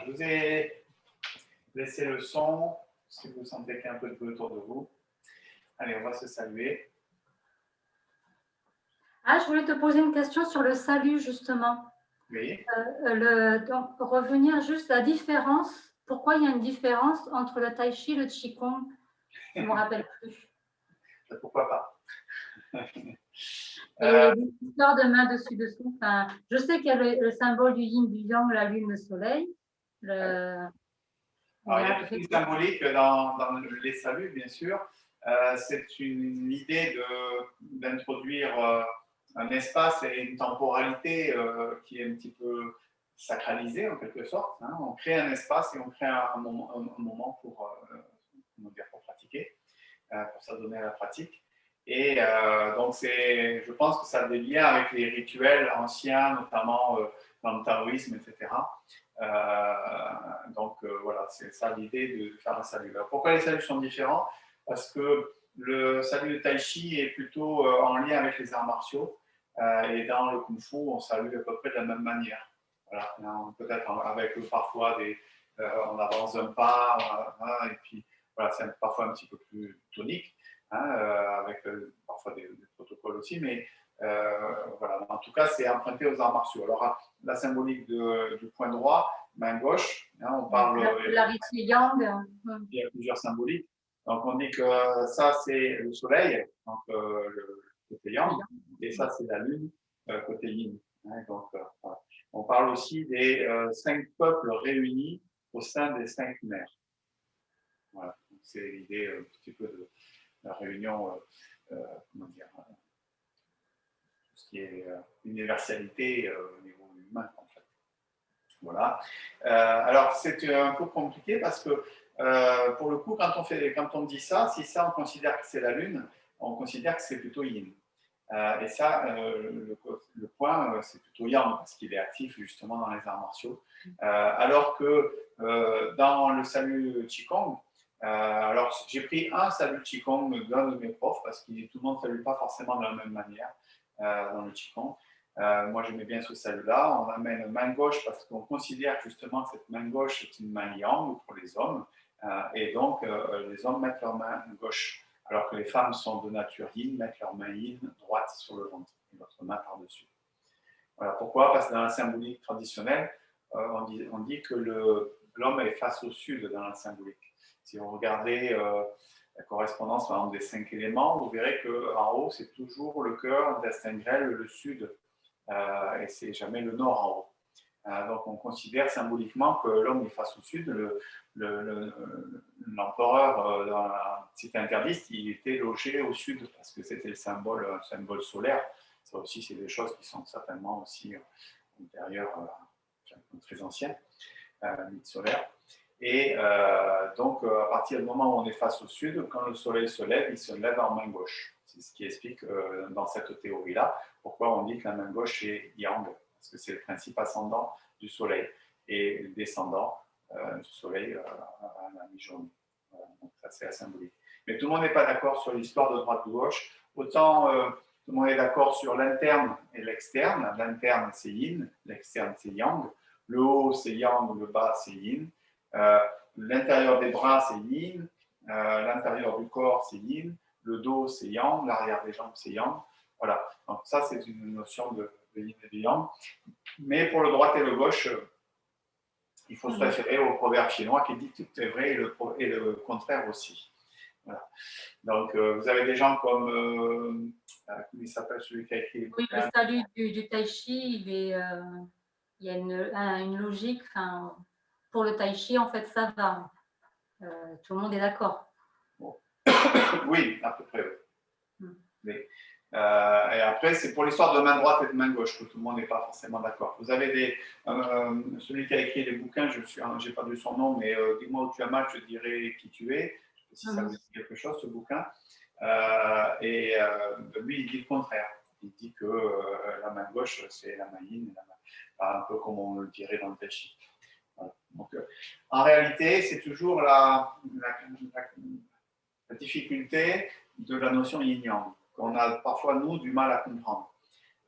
Je vous ai laissé le son, si vous sentez qu'il y a un peu de bruit autour de vous. Allez, on va se saluer. Ah, je voulais te poser une question sur le salut, justement. Oui. Donc, pour revenir juste la différence, pourquoi il y a une différence entre le tai chi et le qigong? Je ne me rappelle plus. Pourquoi pas. Et l'histoire de main dessus-dessous. Enfin, je sais qu'il y a le symbole du yin, du yang, la lune, le soleil. Alors, il y a une symbolique dans les saluts, bien sûr. C'est une idée d'introduire un espace et une temporalité qui est un petit peu sacralisée en quelque sorte. Hein. On crée un espace et on crée un moment pour pratiquer, pour s'adonner à la pratique. Et donc, je pense que ça a des liens avec les rituels anciens, notamment dans le taoïsme, etc. Voilà, c'est ça l'idée de faire un salut. Alors, pourquoi les saluts sont différents? Parce que le salut de Tai Chi est plutôt en lien avec les arts martiaux. Et dans le Kung Fu, on salue à peu près de la même manière. Voilà, peut-être avec parfois on avance d'un pas, et puis voilà, c'est parfois un petit peu plus tonique, hein, avec parfois des protocoles aussi, mais voilà, en tout cas, c'est emprunté aux arts martiaux. Alors, la symbolique du point droit, main gauche, hein, on parle. Il y a plusieurs symboliques. Donc, on dit que ça, c'est le soleil, donc le côté yang, et ça, c'est la lune, côté yin. Hein, donc, voilà. On parle aussi des 5 peuples réunis au sein des 5 mers. Voilà, c'est l'idée un petit peu de la réunion, comment dire, tout ce qui est universalité au niveau humain, en fait. Voilà. Alors, c'est un peu compliqué parce que, pour le coup, quand on dit ça, si ça, on considère que c'est la Lune, on considère que c'est plutôt yin. Et ça, le point, c'est plutôt yang, parce qu'il est actif justement dans les arts martiaux. Alors que dans le salut Qigong, alors j'ai pris un salut Qigong d'un de mes profs, parce que tout le monde ne salue pas forcément de la même manière dans le Qigong. Moi, j'aimais bien ce salut-là. On amène main gauche parce qu'on considère justement que cette main gauche est une main yang pour les hommes. Et donc, les hommes mettent leur main gauche, alors que les femmes sont de nature yin, mettent leur main yin droite sur le ventre et l'autre main par-dessus. Voilà. Pourquoi? Parce que dans la symbolique traditionnelle, on dit que l'homme est face au sud dans la symbolique. Si vous regardez la correspondance par exemple, des 5 éléments, vous verrez qu'en haut, c'est toujours le cœur, l'intestin grêle, le sud, et c'est jamais le nord en haut. Donc on considère symboliquement que l'homme est face au sud. L'empereur dans la cité interdite, il était logé au sud parce que c'était un symbole solaire. Ça aussi, c'est des choses qui sont certainement aussi antérieures, très anciennes, mythe solaire. Et donc, à partir du moment où on est face au sud, quand le soleil se lève, il se lève en main gauche. C'est ce qui explique dans cette théorie-là pourquoi on dit que la main gauche est yang, parce que c'est le principe ascendant du soleil et le descendant du soleil à la mi-journée. Voilà, donc ça, c'est la symbolique. Mais tout le monde n'est pas d'accord sur l'histoire de droite-gauche. Autant tout le monde est d'accord sur l'interne et l'externe. L'interne, c'est yin, l'externe, c'est yang. Le haut, c'est yang, le bas, c'est yin. L'intérieur des bras, c'est yin. L'intérieur du corps, c'est yin. Le dos, c'est yang. L'arrière des jambes, c'est yang. Voilà. Donc ça, c'est une notion de yin et de yang. Mais pour le droite et le gauche, il faut se référer au proverbe chinois qui dit tout est vrai et le contraire aussi. Voilà. Donc, vous avez des gens comme, comment il s'appelle celui qui a écrit. Oui, le salut du tai chi, il y a une logique. Enfin, pour le tai chi, en fait, ça va. Tout le monde est d'accord. Bon. Oui, à peu près. Oui. Mais, et après, c'est pour l'histoire de main droite et de main gauche que tout le monde n'est pas forcément d'accord. Vous avez celui qui a écrit les bouquins, je n'ai pas vu son nom, mais dis-moi où tu as mal, je dirai qui tu es. Je sais pas si ça vous dit quelque chose, ce bouquin. Lui, il dit le contraire. Il dit que la main gauche, c'est la main yin, un peu comme on le dirait dans le tai chi. Voilà. Donc, en réalité, c'est toujours la difficulté de la notion yin-yang, qu'on a parfois, nous, du mal à comprendre.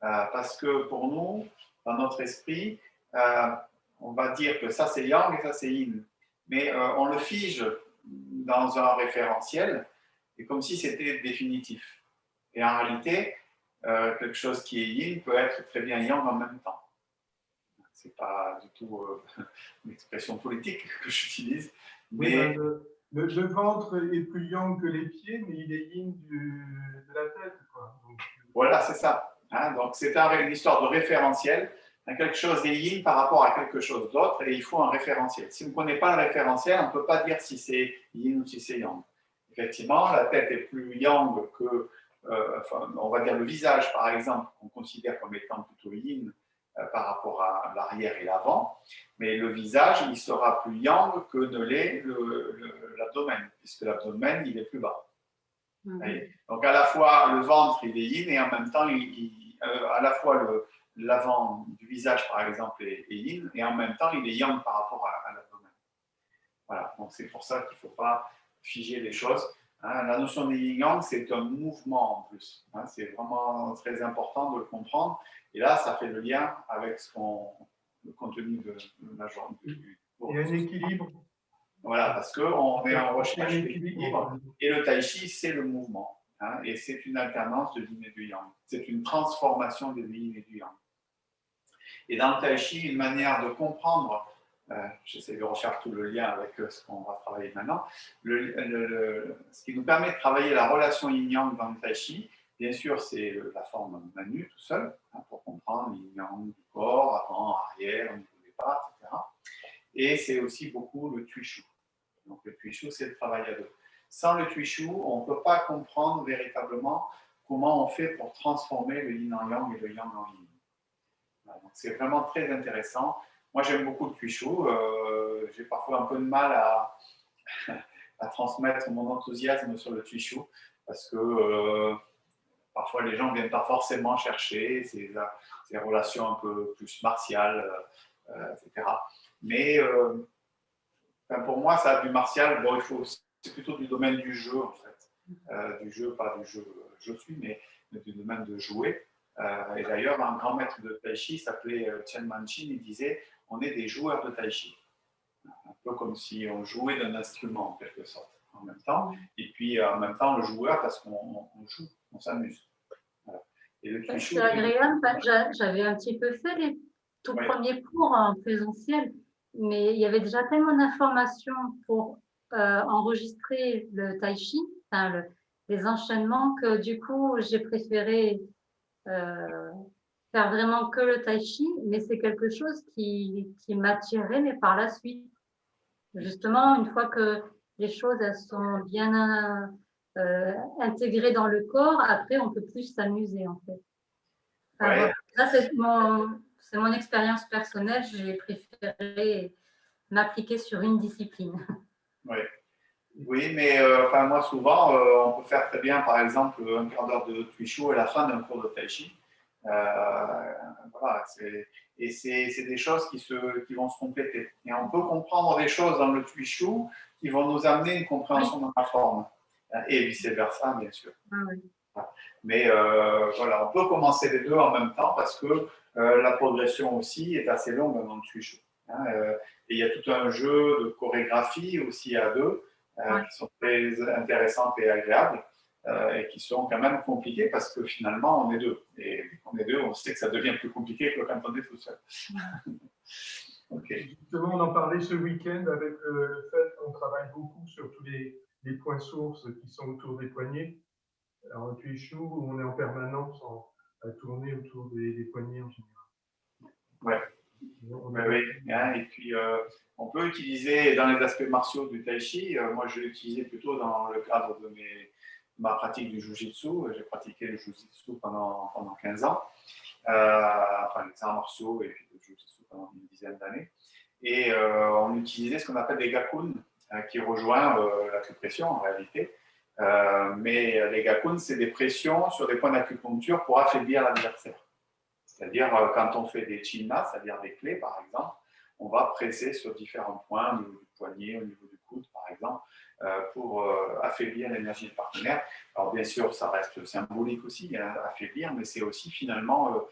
Parce que pour nous, dans notre esprit, on va dire que ça c'est yang et ça c'est yin. Mais on le fige dans un référentiel, et comme si c'était définitif. Et en réalité, quelque chose qui est yin peut être très bien yang en même temps. Ce n'est pas du tout une expression politique que j'utilise. Mais... Oui, le ventre est plus yang que les pieds, mais il est yin de la tête, quoi. Donc... Voilà, c'est ça. Hein, donc, c'est une histoire de référentiel. Quelque chose est yin par rapport à quelque chose d'autre, et il faut un référentiel. Si vous ne connaissez pas le référentiel, on ne peut pas dire si c'est yin ou si c'est yang. Effectivement, la tête est plus yang que, enfin, on va dire le visage, par exemple, qu'on considère comme étant plutôt yin par rapport à l'arrière et l'avant, mais le visage, il sera plus yang que ne l'est l'abdomen, puisque l'abdomen, il est plus bas. Donc à la fois le ventre il est yin et en même temps à la fois l'avant du visage par exemple est yin et en même temps il est yang par rapport à l'abdomen. Voilà, donc c'est pour ça qu'il ne faut pas figer les choses. Hein, la notion de yin-yang c'est un mouvement en plus. Hein, c'est vraiment très important de le comprendre et là ça fait le lien avec le contenu de la journée. Il y a un équilibre. Voilà, parce qu'on est en recherche d'équilibre et le tai chi, c'est le mouvement. Hein, et c'est une alternance de yin et du yang. C'est une transformation de yin et du yang. Et dans le tai chi, une manière de comprendre, j'essaie de refaire tout le lien avec ce qu'on va travailler maintenant, ce qui nous permet de travailler la relation yin-yang dans le tai chi, bien sûr, c'est la forme manu tout seul, hein, pour comprendre yin-yang du corps, avant, arrière, au niveau des pas, etc. Et c'est aussi beaucoup le tuishu. Donc le tuishu, c'est le travail à deux. Sans le tuishu, on ne peut pas comprendre véritablement comment on fait pour transformer le yin en yang et le yang en yin. Voilà, c'est vraiment très intéressant. Moi, j'aime beaucoup le tuishu. J'ai parfois un peu de mal à transmettre mon enthousiasme sur le tuishu parce que parfois les gens ne viennent pas forcément chercher ces relations un peu plus martiales, etc. Mais pour moi, ça a du martial. Bon, c'est plutôt du domaine du jeu, en fait. Du jeu, pas du jeu je suis, mais du domaine de jouer. Et d'ailleurs, un grand maître de tai chi s'appelait Chen Manchin, il disait on est des joueurs de tai chi. Un peu comme si on jouait d'un instrument, en quelque sorte, en même temps. Et puis, en même temps, le joueur, parce qu'on joue, on s'amuse. Voilà. C'est agréable. J'avais un petit peu fait les tout premiers cours en présentiel, mais il y avait déjà tellement d'informations pour enregistrer le tai chi, enfin, les enchaînements, que du coup, j'ai préféré faire vraiment que le tai chi, mais c'est quelque chose qui m'attirait, mais par la suite. Justement, une fois que les choses elles sont bien intégrées dans le corps, après, on peut plus s'amuser, en fait. Voilà. Ça, c'est mon expérience personnelle. J'ai préféré m'appliquer sur une discipline. Oui, mais enfin, moi, souvent, on peut faire très bien, par exemple, un quart d'heure de tuishu à la fin d'un cours de tai chi. Voilà, et c'est des choses qui vont se compléter. Et on peut comprendre des choses dans le tuishu qui vont nous amener une compréhension dans la forme. Et vice-versa, bien sûr. Mais voilà, on peut commencer les deux en même temps parce que la progression aussi est assez longue dans le tuishu. Hein, et il y a tout un jeu de chorégraphie aussi à deux qui sont très intéressantes et agréables. Et qui sont quand même compliquées parce que finalement, on est deux. Et quand on est deux, on sait que ça devient plus compliqué que quand on est tout seul. Justement, on en parlait ce week-end avec le fait qu'on travaille beaucoup sur tous les points sources qui sont autour des poignets. Alors, en tuishu, on est en permanence à tourner autour des poignets en général. Oui. Hein, et puis, on peut utiliser dans les aspects martiaux du tai chi. Moi, je l'ai utilisé plutôt dans le cadre de ma pratique du Jiu-Jitsu. J'ai pratiqué le Jiu-Jitsu pendant 15 ans, enfin les arts martiaux et puis le Jiu-Jitsu pendant une dizaine d'années. Et on utilisait ce qu'on appelle des gakuns, qui rejoint l'acupression en réalité. Mais les gakuns, c'est des pressions sur des points d'acupuncture pour affaiblir l'adversaire. C'est-à-dire quand on fait des chinnas, c'est-à-dire des clés par exemple, on va presser sur différents points, au niveau du poignet, au niveau du coude par exemple, pour affaiblir l'énergie du partenaire. Alors bien sûr, ça reste symbolique aussi, hein, affaiblir, mais c'est aussi finalement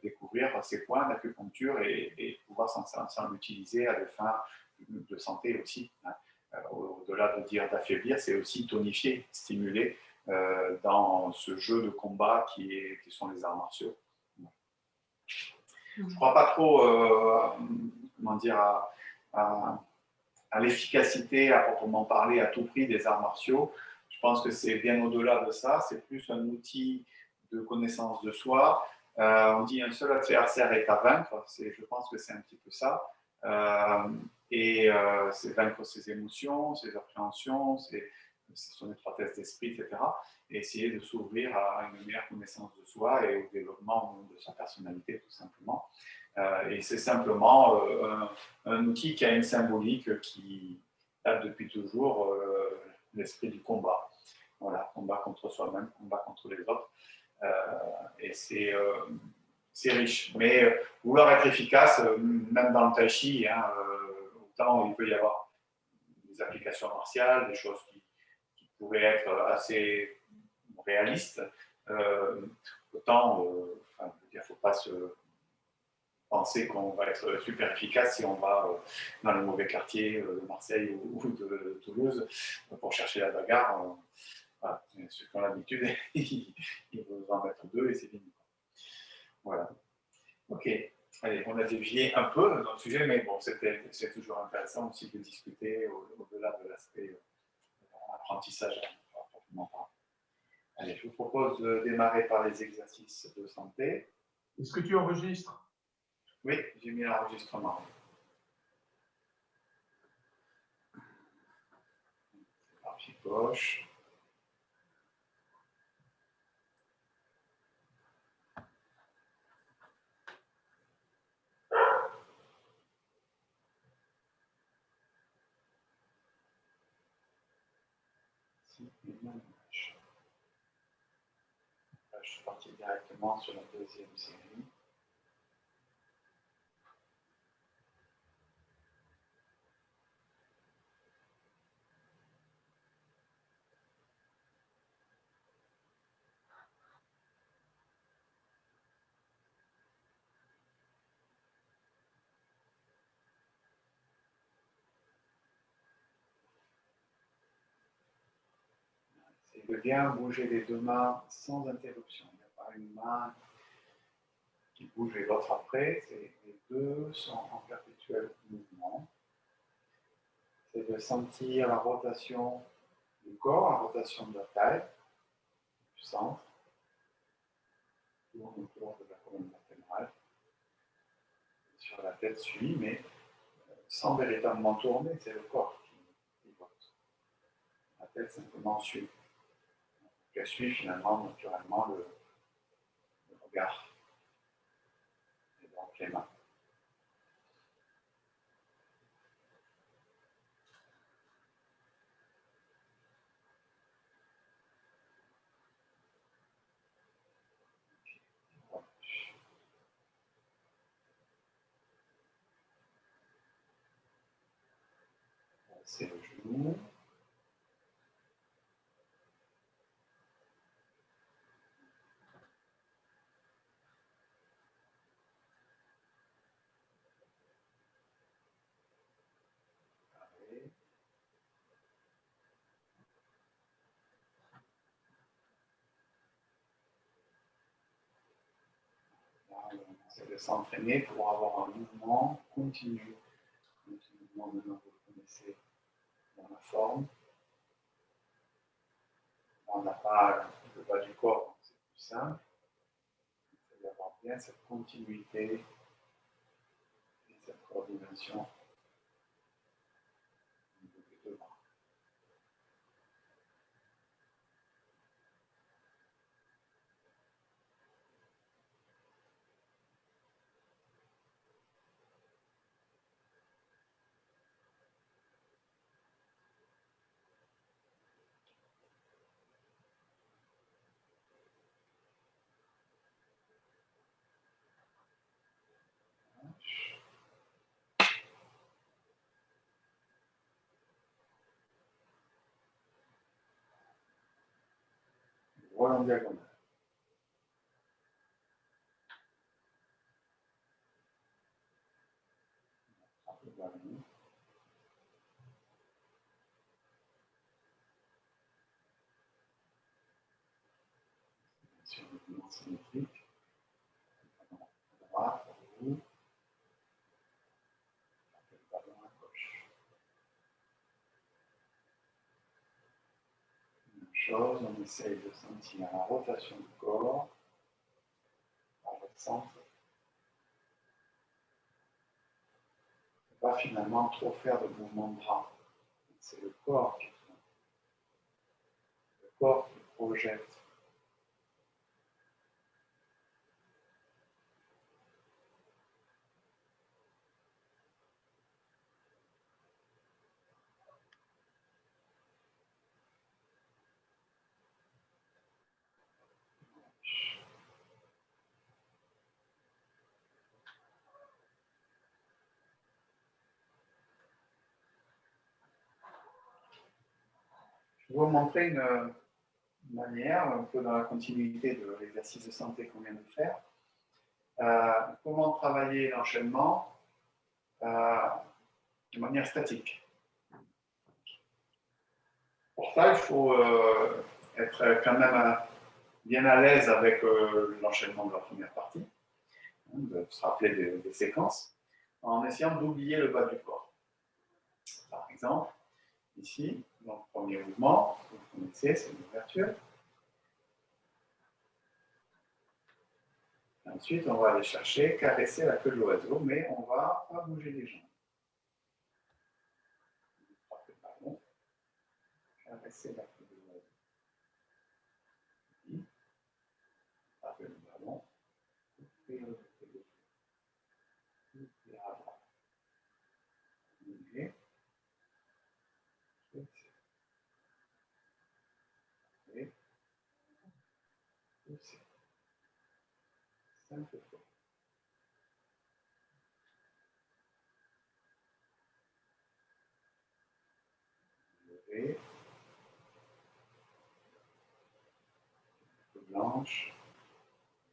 découvrir ces points d'acupuncture et pouvoir s'en utiliser à des fins de santé aussi. Hein. Au-delà de dire d'affaiblir, c'est aussi tonifier, stimuler dans ce jeu de combat qui sont les arts martiaux. Je ne crois pas trop comment dire, à l'efficacité à proprement parler à tout prix des arts martiaux. Je pense que c'est bien au-delà de ça, c'est plus un outil de connaissance de soi. On dit un seul adversaire est à vaincre, je pense que c'est un petit peu ça. C'est vaincre ses émotions, ses appréhensions, son étroitesse d'esprit, etc. Et essayer de s'ouvrir à une meilleure connaissance de soi et au développement de sa personnalité, tout simplement. Et c'est simplement un outil qui a une symbolique qui date depuis toujours, l'esprit du combat. Voilà, combat contre soi-même, combat contre les autres. Et c'est riche. Mais vouloir être efficace, même dans le tai chi, hein, autant il peut y avoir des applications martiales, des choses qui pourraient être assez réalistes, autant, il ne faut pas se penser qu'on va être super efficace si on va dans les mauvais quartiers de Marseille ou de Toulouse pour chercher la bagarre. Voilà. Ceux qui ont l'habitude, ils vont en mettre deux et c'est fini. Voilà. Ok. Allez, on a dévié un peu dans le sujet, mais bon, c'est toujours intéressant aussi de discuter au-delà de l'aspect apprentissage. Allez, je vous propose de démarrer par les exercices de santé. Est-ce que tu enregistres? Oui, j'ai mis l'enregistrement. Partie gauche. Là, je suis parti directement sur la deuxième série. C'est de bien bouger les deux mains sans interruption. Il n'y a pas une main qui bouge et l'autre après. Les deux sont en perpétuel mouvement. C'est de sentir la rotation du corps, la rotation de la taille, du centre, autour de la colonne vertébrale. Sur la tête suit, mais sans véritablement tourner, c'est le corps qui vote. La tête simplement suit. Elle suit finalement naturellement le regard et donc les mains. C'est le genou. C'est de s'entraîner pour avoir un mouvement continu. Un mouvement, maintenant, vous le connaissez dans la forme. On n'a pas le bas du corps, c'est plus simple. Il faut avoir bien cette continuité et cette coordination au niveau des deux bras. Roll en diagonale. ballon. Sur le plan symétrique. À droite, à vous. Le ballon à gauche. Même chose, on essaye de sentir la rotation du corps par le centre. Pas finalement trop faire de mouvements de bras. C'est le corps qui tourne. Le corps qui projette. Je vais vous montrer une manière, un peu dans la continuité de l'exercice de santé qu'on vient de faire, comment travailler l'enchaînement de manière statique. Pour ça, il faut être quand même bien à l'aise avec l'enchaînement de la première partie, de se rappeler des séquences, en essayant d'oublier le bas du corps. Par exemple, ici, donc premier mouvement, vous connaissez, c'est une ouverture. Ensuite, on va aller chercher, caresser la queue de l'oiseau, mais on ne va pas bouger les jambes. Frappez le ballon, caresser la queue de l'oiseau. Frappez le ballon, coupez le côté gauche, coupez à droite. Ouvrez, poussez, poussez. Simple fois. Levez, blanche,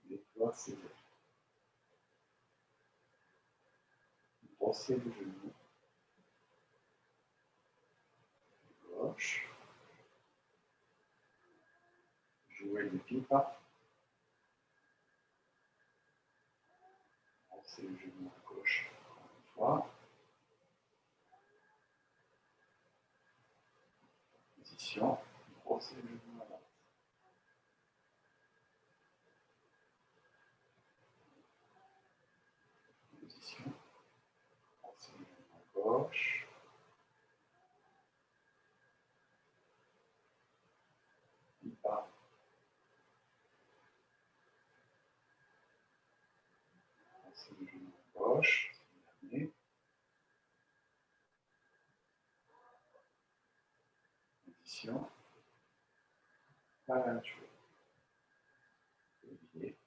déploie ses yeux. Brossez le genou. Gauche. Jouez le pipa. Brossez le genou à gauche. Encore une fois. Position. Brossez le genou à droite. Position. Brossez le genou à gauche. Pipa. Brossez le genou à gauche. Position. Pas la même chose. Oubliez.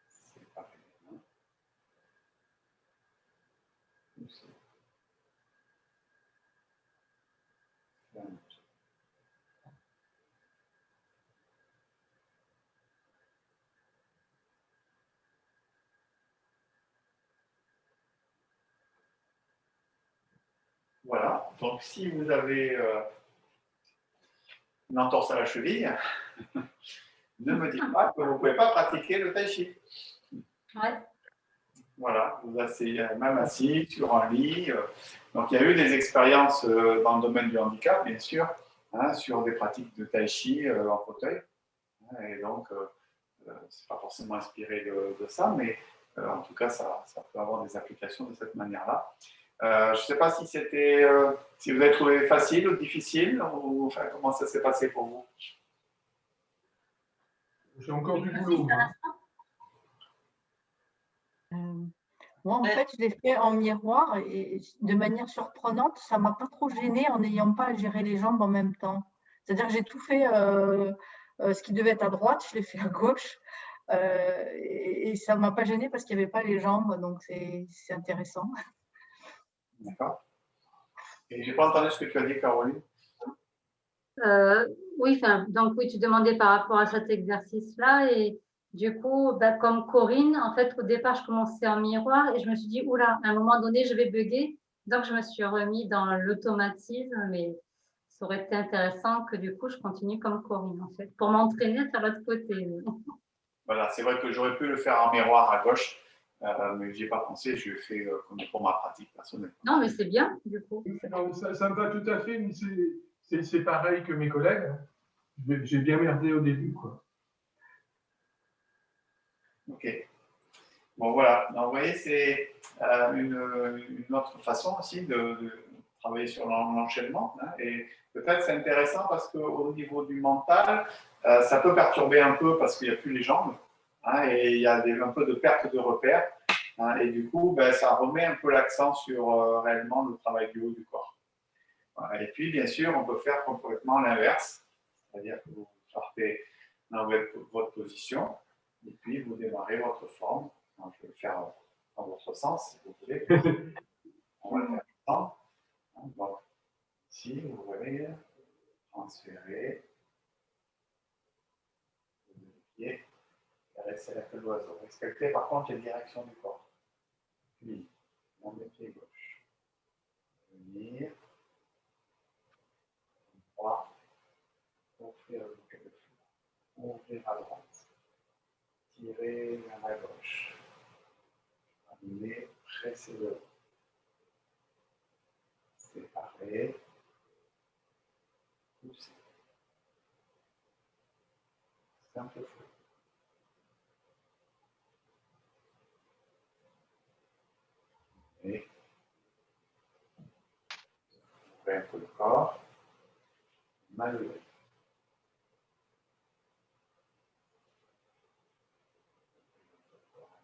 Séparez les mains. Poussez. Fermez. Voilà, donc si vous avez une entorse à la cheville, ne me dites pas que vous ne pouvez pas pratiquer le tai chi. Ouais. Voilà, vous asseyez même assis sur un lit. Donc il y a eu des expériences dans le domaine du handicap, bien sûr, hein, sur des pratiques de tai chi en fauteuil. Et donc, ce n'est pas forcément inspiré de ça, mais en tout cas, ça peut avoir des applications de cette manière-là. Je ne sais pas si si vous avez trouvé facile ou difficile, ou enfin, comment ça s'est passé pour vous? J'ai encore du boulot. Moi, en fait, je l'ai fait en miroir et de manière surprenante, ça ne m'a pas trop gênée en n'ayant pas à gérer les jambes en même temps. C'est-à-dire que j'ai tout fait, ce qui devait être à droite, je l'ai fait à gauche. Et ça ne m'a pas gênée parce qu'il n'y avait pas les jambes, donc c'est intéressant. D'accord. Et je n'ai pas entendu ce que tu as dit, Caroline. Oui, donc oui, tu demandais par rapport à cet exercice-là et Du coup, bah, comme Corinne, en fait, au départ, je commençais en miroir et je me suis dit, oula, à un moment donné, je vais bugger. Donc, je me suis remis dans l'automatisme, mais ça aurait été intéressant que du coup, je continue comme Corinne, en fait, pour m'entraîner à faire l'autre côté. Voilà, c'est vrai que j'aurais pu le faire en miroir à gauche, mais je n'y ai pas pensé, je le fais comme pour ma pratique personnelle. Non, mais c'est bien, du coup. Non, ça me va tout à fait, mais c'est pareil que mes collègues. J'ai bien merdé au début, quoi. Ok. Bon, voilà. Donc, vous voyez, c'est une autre façon aussi de travailler sur l'enchaînement. Hein, et peut-être c'est intéressant parce qu'au niveau du mental, ça peut perturber un peu parce qu'il n'y a plus les jambes. Hein, et il y a un peu de perte de repères. Hein, et du coup, ben, ça remet un peu l'accent sur réellement le travail du haut du corps. Voilà. Et puis, bien sûr, on peut faire complètement l'inverse. C'est-à-dire que vous partez dans votre position et puis vous démarrez votre forme. Alors, je vais le faire dans votre sens, si vous voulez. On va le faire ensemble. Donc, ici, vous voyez, transférer, vérifier, caresser la queue de l'oiseau. Respectez par contre les directions du corps. Puis, on met pied gauche. Venir, droit, offrir le bouquet de fleurs. Ouvrir à droite. Tirer vers la gauche. Amener, presser le haut. Séparer, pousser. C'est un peu fou. Et ouvrez un peu le corps, mal levé.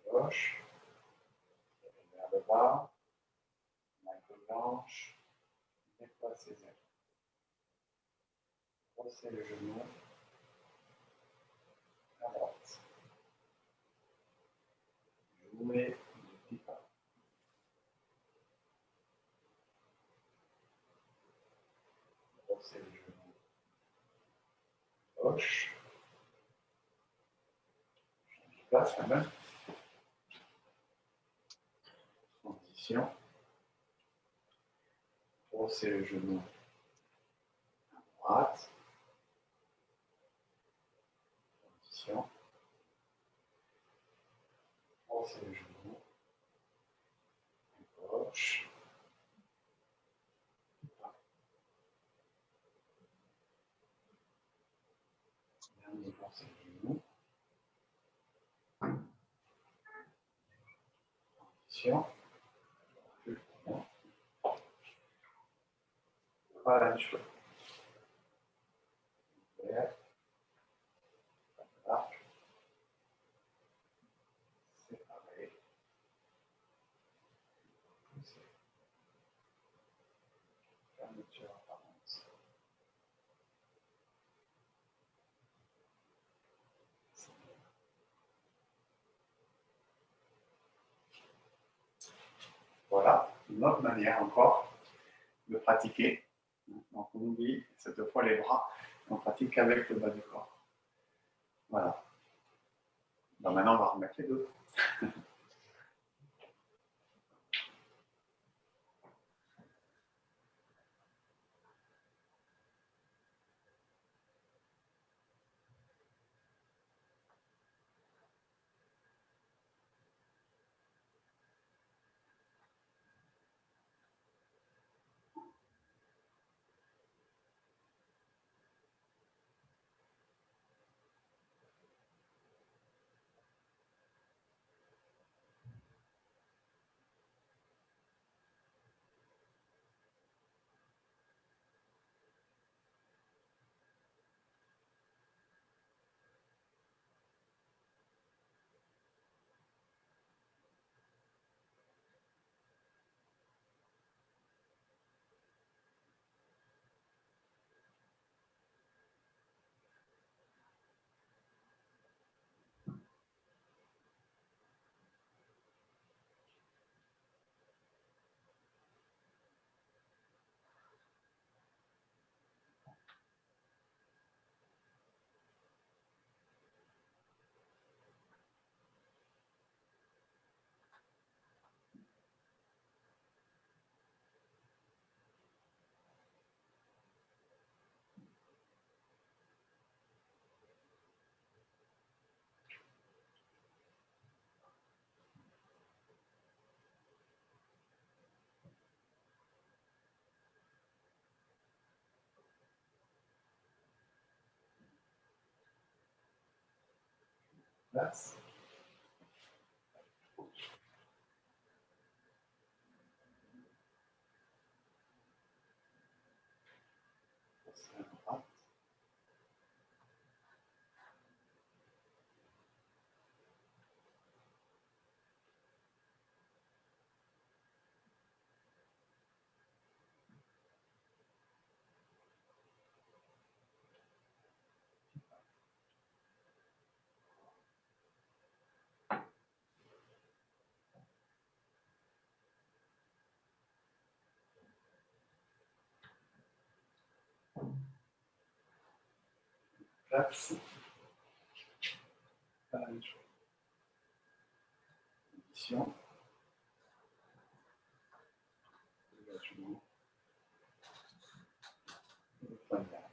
À gauche, vers le bas, main blanche, déplace les ailes. Brossez le genou à droite. Jouez du petit pas. Brossez le genou gauche. Change de place quand même. Transition. Brossez le genou à droite. Transition. Brossez le genou à gauche. Dernier, brossez le genou. Transition. Voilà une chose. Vert. Arc. Séparé. Pousser. Fermeture apparente. Voilà, une autre manière encore de pratiquer. Donc on oublie cette fois les bras, on pratique avec le bas du corps. Voilà. Donc maintenant on va remettre les deux. place. Place. Page. Édition. Engagement. Et point de garde.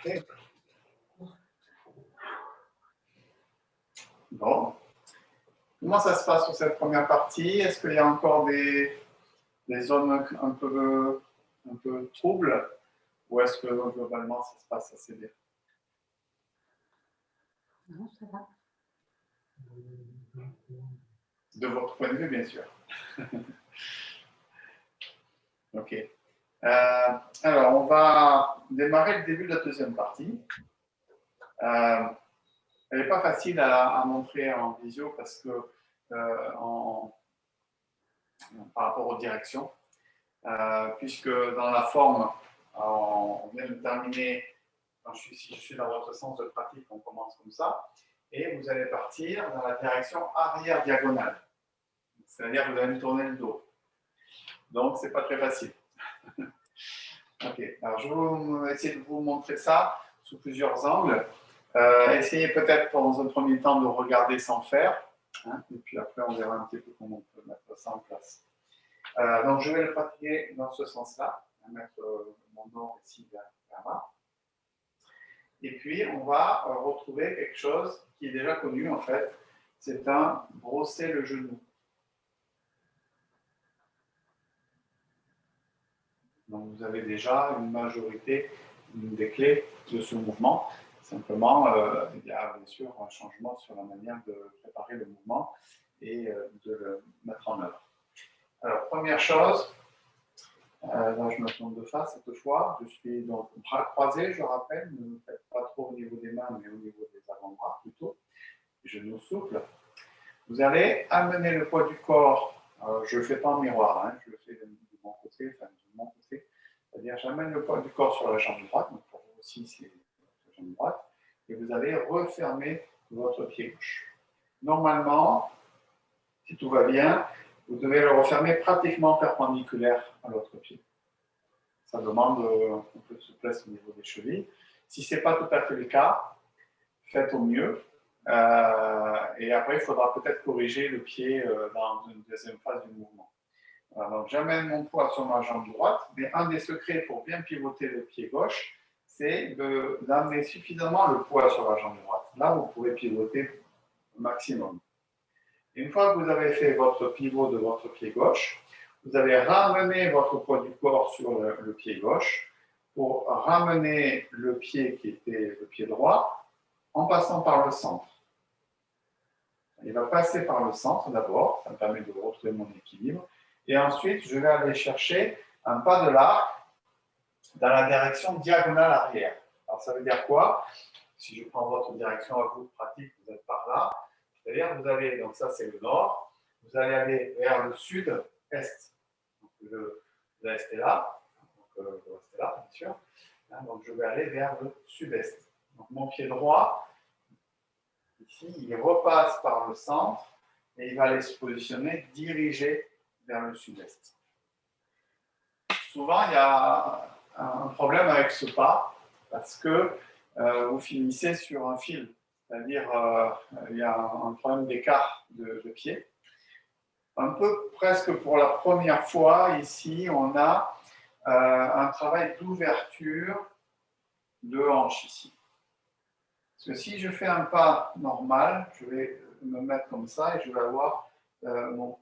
Okay. Bon. Comment ça se passe sur cette première partie? Est-ce qu'il y a encore des zones un peu troubles? Ou est-ce que globalement ça se passe assez bien? Non, ça va. De votre point de vue, bien sûr. Ok. Alors, on va démarrer le début de la deuxième partie. Elle n'est pas facile à montrer en visio parce que par rapport aux directions, puisque dans la forme, on vient de terminer, si je suis dans votre sens de pratique, on commence comme ça, et vous allez partir dans la direction arrière diagonale. C'est-à-dire que vous allez tourner le dos. Donc, ce n'est pas très facile. Ok, alors je vais essayer de vous montrer ça sous plusieurs angles. Essayez peut-être dans un premier temps de regarder sans faire, hein, et puis après on verra un petit peu comment on peut mettre ça en place. Donc je vais le pratiquer dans ce sens-là, mettre mon nom ici vers là. Et puis on va retrouver quelque chose qui est déjà connu en fait, c'est un brosser le genou. Donc vous avez déjà une majorité des clés de ce mouvement. Simplement, il y a bien sûr un changement sur la manière de préparer le mouvement et de le mettre en œuvre. Alors, première chose, là je me tourne de face cette fois, je suis donc bras croisés, je rappelle, ne me faites pas trop au niveau des mains, mais au niveau des avant-bras plutôt, genoux souples. Vous allez amener le poids du corps, je ne le fais pas en miroir, hein, je le fais de mon côté, c'est-à-dire j'amène le poids du corps sur la jambe droite, donc pour vous aussi c'est la jambe droite, et vous allez refermer votre pied gauche. Normalement, si tout va bien, vous devez le refermer pratiquement perpendiculaire à l'autre pied. Ça demande un peu de souplesse au niveau des chevilles. Si ce n'est pas tout à fait le cas, faites au mieux. Et après, il faudra peut-être corriger le pied dans une deuxième phase du mouvement. Voilà, donc j'amène mon poids sur ma jambe droite, mais un des secrets pour bien pivoter le pied gauche, c'est d'amener suffisamment le poids sur la jambe droite. Là, vous pouvez pivoter au maximum. Une fois que vous avez fait votre pivot de votre pied gauche, vous allez ramener votre poids du corps sur le pied gauche pour ramener le pied qui était le pied droit en passant par le centre. Il va passer par le centre d'abord, ça me permet de retrouver mon équilibre. Et ensuite, je vais aller chercher un pas de l'arc dans la direction diagonale arrière. Alors, ça veut dire quoi? Si je prends votre direction à vous, pratique, vous êtes par là. C'est-à-dire, vous allez, donc ça c'est le nord, vous allez aller vers le sud-est. L'est est là, donc l'ouest est là, bien sûr. Donc, je vais aller vers le sud-est. Donc, mon pied droit, ici, il repasse par le centre et il va aller se positionner dirigé vers le sud-est. Souvent, il y a un problème avec ce pas parce que vous finissez sur un fil. c'est-à-dire il y a un problème d'écart de pied. Un peu presque pour la première fois, ici, on a un travail d'ouverture de hanche ici. Parce que si je fais un pas normal, je vais me mettre comme ça et je vais avoir mon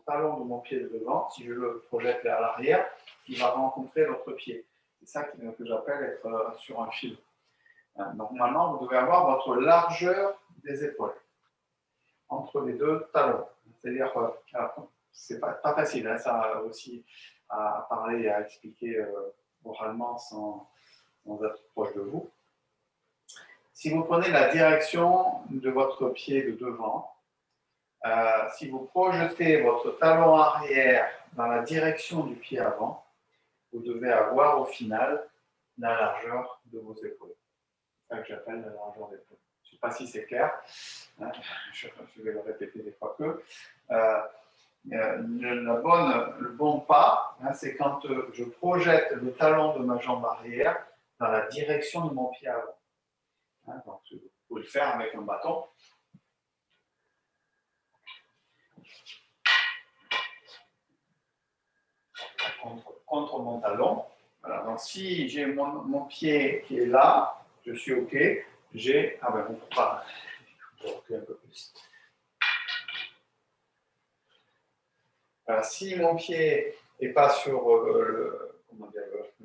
talon de mon pied de devant, si je le projette vers l'arrière, qui va rencontrer l'autre pied. C'est ça que j'appelle être sur un fil. Normalement, vous devez avoir votre largeur des épaules entre les deux talons. C'est-à-dire, c'est pas facile, hein, ça aussi, à parler et à expliquer oralement sans être proche de vous. Si vous prenez la direction de votre pied de devant, si vous projetez votre talon arrière dans la direction du pied avant, vous devez avoir au final la largeur de vos épaules. C'est ça que j'appelle la largeur d'épaule. Je ne sais pas si c'est clair, hein, je vais le répéter des fois que. Le bon pas, hein, c'est quand je projette le talon de ma jambe arrière dans la direction de mon pied avant. Hein, donc, vous pouvez le faire avec un bâton. Contre mon talon. Voilà, donc si j'ai mon pied qui est là, je suis OK. J'ai. Ah ben, on ne peut pas. Je vais reculer un peu plus. Voilà, si mon pied n'est pas sur le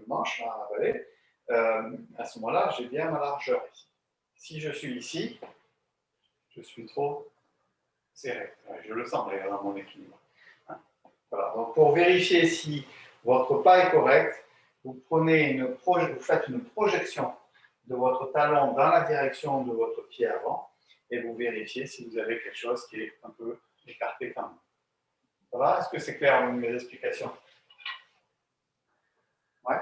manche, là, à avaler, à ce moment-là, j'ai bien ma largeur ici. Si je suis ici, je suis trop serré. Je le sens d'ailleurs dans mon équilibre. Voilà. Donc, pour vérifier si votre pas est correct, vous faites une projection de votre talon dans la direction de votre pied avant et vous vérifiez si vous avez quelque chose qui est un peu écarté quand même. Ça va? Est-ce que c'est clair mes explications? Ouais.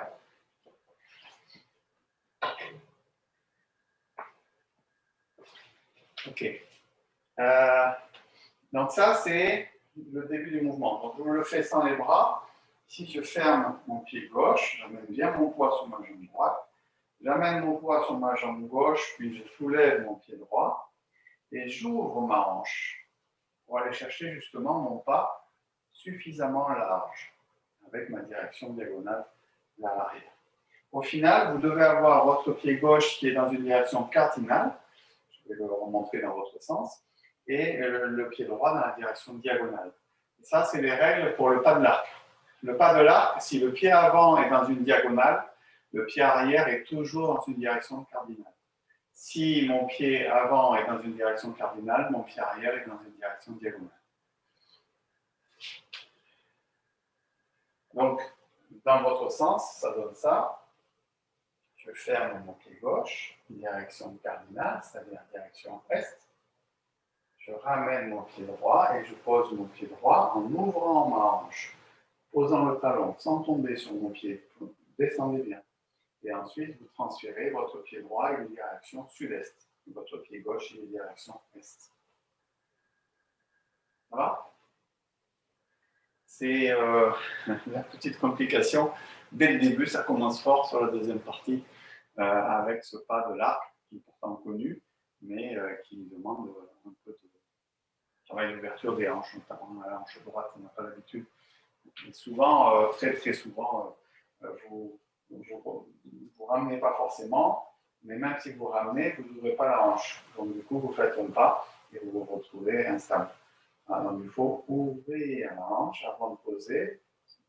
Ok. Donc ça, c'est le début du mouvement. Donc je le fais sans les bras. Si je ferme mon pied gauche, j'amène bien mon poids sur ma jambe droite. J'amène mon poids sur ma jambe gauche, puis je soulève mon pied droit et j'ouvre ma hanche pour aller chercher justement mon pas suffisamment large avec ma direction diagonale vers l'arrière. Au final, vous devez avoir votre pied gauche qui est dans une direction cardinale, je vais le remontrer dans votre sens, et le pied droit dans la direction diagonale. Et ça, c'est les règles pour le pas de l'arc. Le pas de l'arc, si le pied avant est dans une diagonale, le pied arrière est toujours dans une direction cardinale. Si mon pied avant est dans une direction cardinale, mon pied arrière est dans une direction diagonale. Donc, dans votre sens, ça donne ça. Je ferme mon pied gauche, direction cardinale, c'est-à-dire direction est. Je ramène mon pied droit et je pose mon pied droit en ouvrant ma hanche, posant le talon sans tomber sur mon pied. Descendez bien. Et ensuite, vous transférez votre pied droit une direction sud-est. Votre pied gauche une direction est. Voilà. C'est la petite complication. Dès le début, ça commence fort sur la deuxième partie avec ce pas de l'arc qui est pourtant connu, mais qui demande un peu de travail d'ouverture des hanches, notamment à la hanche droite, on n'a pas l'habitude. Et souvent, très souvent, vous ramenez pas forcément, mais même si vous ramenez, vous n'ouvrez pas la hanche. Donc du coup, vous faites un pas et vous vous retrouvez instable. Donc il faut ouvrir la hanche avant de poser,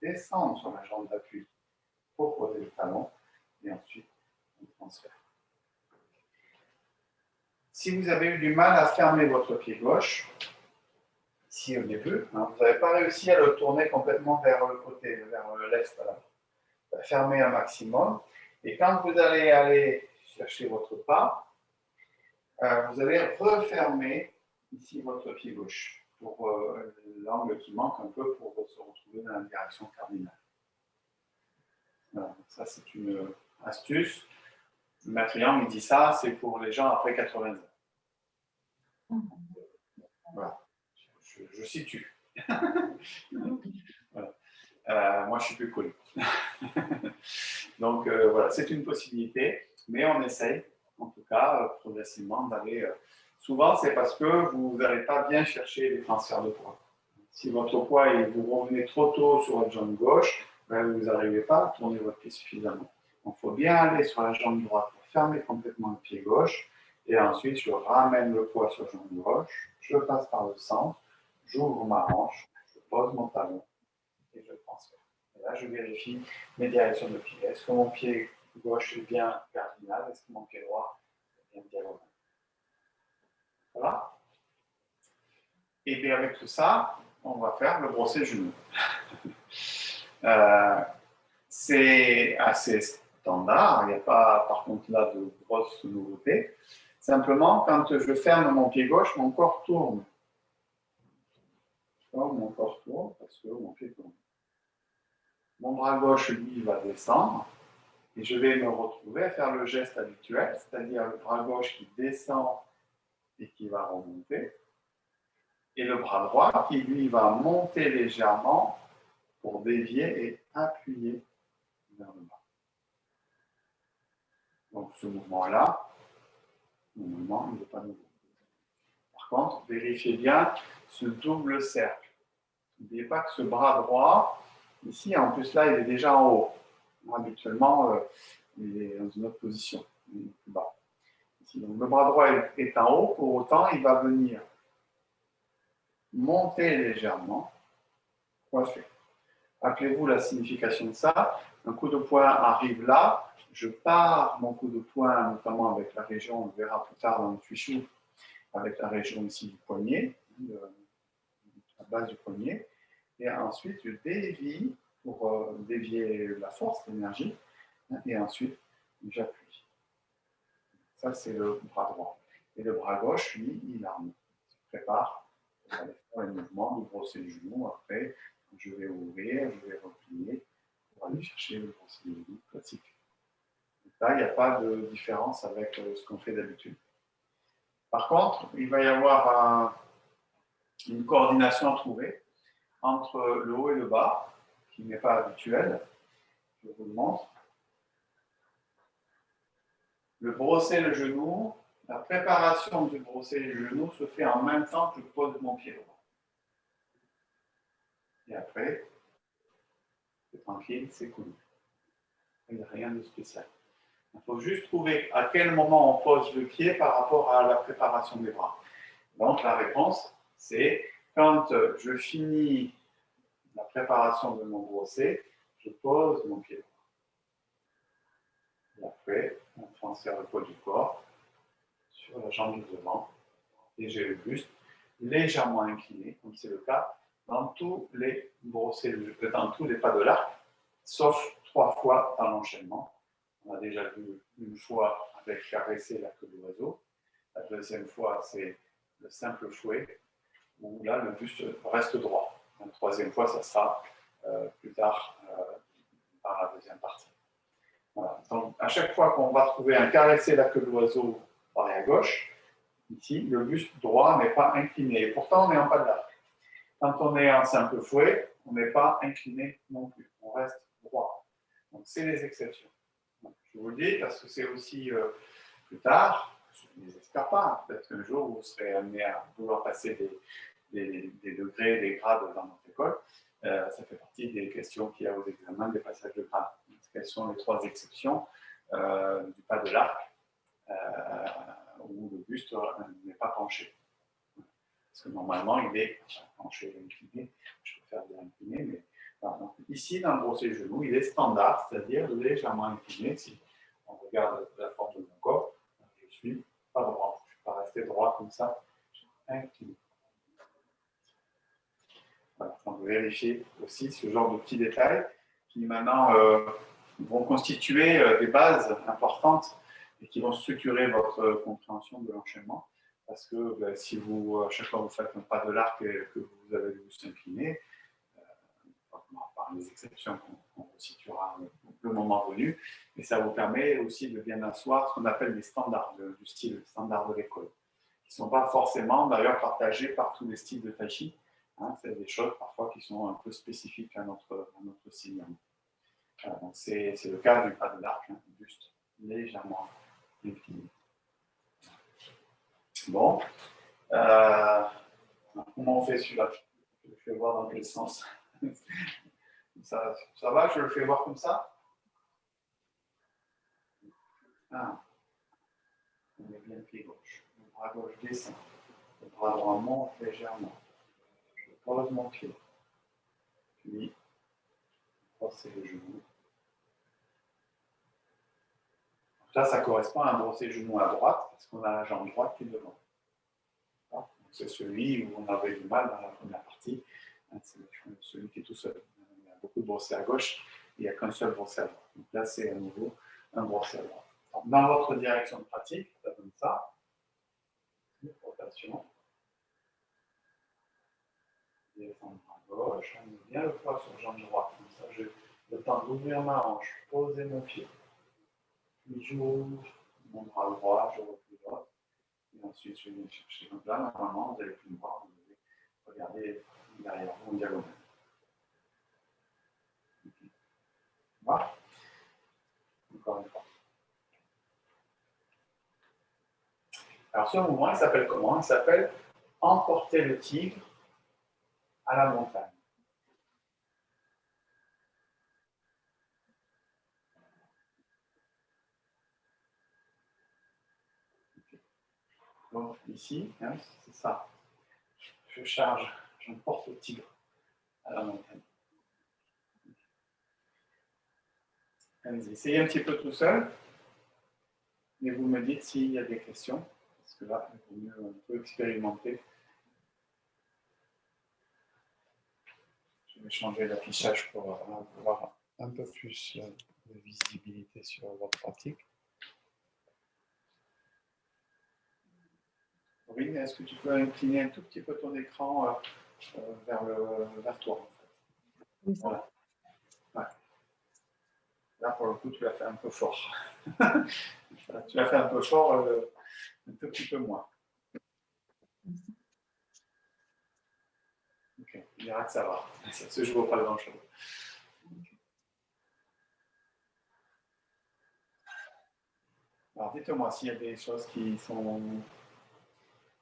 descendre sur la jambe d'appui pour poser le talon, et ensuite on transfère. Si vous avez eu du mal à fermer votre pied gauche, ici au début, vous n'avez pas réussi à le tourner complètement vers le côté, vers l'est, fermer un maximum. Et quand vous allez aller chercher votre pas, vous allez refermer ici votre pied gauche pour l'angle qui manque un peu pour se retrouver dans la direction cardinale. Voilà, ça c'est une astuce. Maître Yang il dit ça, c'est pour les gens après 80 ans. Voilà, je situe. Voilà. Moi, je suis plus cool. Donc, voilà, c'est une possibilité, mais on essaye en tout cas, progressivement, d'aller. Souvent, c'est parce que vous n'allez pas bien chercher les transferts de poids. Si votre poids et vous revenez trop tôt sur votre jambe gauche, ben, vous n'arrivez pas à tourner votre pied suffisamment. Donc, il faut bien aller sur la jambe droite pour fermer complètement le pied gauche. Et ensuite, je ramène le poids sur la jambe gauche, je passe par le centre, j'ouvre ma hanche, je pose mon talon et je transfère. Et là, je vérifie mes directions de pied. Est-ce que mon pied gauche est bien cardinal? Est-ce que mon pied droit est bien diagonal? Voilà. Et bien avec tout ça, on va faire le brosser genou. C'est assez standard, il n'y a pas par contre là de grosses nouveautés. Simplement, quand je ferme mon pied gauche, mon corps tourne. Mon corps tourne parce que mon pied tourne. Mon bras gauche, lui, va descendre et je vais me retrouver à faire le geste habituel, c'est-à-dire le bras gauche qui descend et qui va remonter, et le bras droit qui, lui, va monter légèrement pour dévier et appuyer vers le bas. Donc ce mouvement-là, normalement, il n'est pas nouveau. Par contre, vérifiez bien ce double cercle. N'oubliez pas que ce bras droit, ici, en plus là, il est déjà en haut. Habituellement, il est dans une autre position, il est plus bas. Ici, donc, le bras droit est en haut, pour autant, il va venir monter légèrement, coiffer. Rappelez-vous la signification de ça. Un coup de poing arrive là, je pars mon coup de poing, notamment avec la région, on le verra plus tard dans le fichu, avec la région ici du poignet, la base du poignet, et ensuite je dévie pour dévier la force, l'énergie, et ensuite j'appuie. Ça c'est le bras droit. Et le bras gauche, lui, il arme. Il se prépare pour aller faire le mouvement de brosser le genou. Après, je vais ouvrir, je vais replier pour aller chercher le brosser le genou classique. Donc là, il n'y a pas de différence avec ce qu'on fait d'habitude. Par contre, il va y avoir une coordination à trouver entre le haut et le bas, qui n'est pas habituel. Je vous le montre. Le brosser le genou, la préparation du brosser le genou se fait en même temps que je pose mon pied droit. Et après, c'est tranquille, c'est cool. Il n'y a rien de spécial. Il faut juste trouver à quel moment on pose le pied par rapport à la préparation des bras. Donc la réponse, c'est quand je finis la préparation de mon brosser, je pose mon pied droit. Et après, on transfère le poids du corps sur la jambe du devant et j'ai le buste légèrement incliné, comme c'est le cas dans tous les brossés, dans tous les pas de l'arc, sauf 3 fois dans l'enchaînement. On a déjà vu une fois avec caresser la queue de l'oiseau. La deuxième fois, c'est le simple fouet, où là, le buste reste droit. La troisième fois, ça sera plus tard par la deuxième partie. Voilà. Donc, à chaque fois qu'on va trouver un caresser la queue de l'oiseau par la gauche, ici, le buste droit n'est pas incliné. Et pourtant, on est en pas de l'arc. Quand on est en simple fouet, on n'est pas incliné non plus. On reste droit. Donc, c'est les exceptions. Donc, je vous le dis parce que c'est aussi plus tard, je ne les espère pas. Peut-être qu'un jour, vous serez amené à vouloir passer des degrés, des grades dans notre école. Ça fait partie des questions qu'il y a aux examens des passages de grades. Quelles sont les 3 exceptions du pas de l'arc où le buste n'est pas penché? Parce que normalement, il est penché et incliné. Je peux faire de l'incliné, mais voilà. Donc, ici, dans le brosser genou, il est standard, c'est-à-dire légèrement incliné. Si on regarde la forme de mon corps, je ne suis pas droit. Je ne suis pas resté droit comme ça. Je suis incliné. Voilà. Donc, vérifiez aussi ce genre de petits détails qui maintenant vont constituer des bases importantes et qui vont structurer votre compréhension de l'enchaînement. Parce que si vous, à chaque fois que vous faites un pas de l'arc et que vous avez le buste incliné, par les exceptions qu'on resituera le moment venu, et ça vous permet aussi de bien asseoir ce qu'on appelle les standards du style, standard de l'école, qui ne sont pas forcément d'ailleurs partagés par tous les styles de tai chi. Hein, c'est des choses parfois qui sont un peu spécifiques à notre style. Donc c'est le cas du pas de l'arc, hein, buste légèrement incliné. Bon. Comment on fait celui-là? Je le fais voir dans quel sens. Ça va, je le fais voir comme ça? Ah. On est bien le pied gauche. Le bras gauche descend. Le bras droit monte légèrement. Je pose mon pied. Puis, brosser le genou. Là, ça correspond à un brosser le genou à droite, parce qu'on a la jambe droite qui est devant. C'est celui où on avait du mal dans la première partie. C'est celui qui est tout seul. Il y a beaucoup de brossés à gauche, il n'y a qu'un seul brossé à droite. Donc là, c'est à nouveau un brossé à droite. Donc, dans votre direction de pratique, ça donne ça. Une rotation. Descendre à gauche, on met bien le poids sur jambe droite. Comme ça, j'ai le temps d'ouvrir ma hanche, poser mon pied. Puis j'ouvre mon bras droit, je replie l'autre. Et ensuite, je vais chercher. Donc là, normalement, vous allez plus me voir, vous allez regarder derrière vous en diagonale. Voilà. Encore une fois. Alors, ce mouvement, il s'appelle comment? Il s'appelle emporter le tigre à la montagne. Donc, ici, hein, c'est ça. Je charge, j'emporte le tigre à la montagne. Allez-y, essayez un petit peu tout seul, mais vous me dites s'il y a des questions, parce que là, il vaut mieux un peu expérimenter. Je vais changer l'affichage pour avoir un peu plus de visibilité sur votre pratique. Oui, est-ce que tu peux incliner un tout petit peu ton écran vers toi en fait. Oui, voilà. Ouais. Là, pour le coup, tu l'as fait un peu fort. Tu l'as fait un peu fort, un tout petit peu moins. Ok, il dira que ça va. Ça se joue pas grand-chose. Alors, dites-moi s'il y a des choses qui sont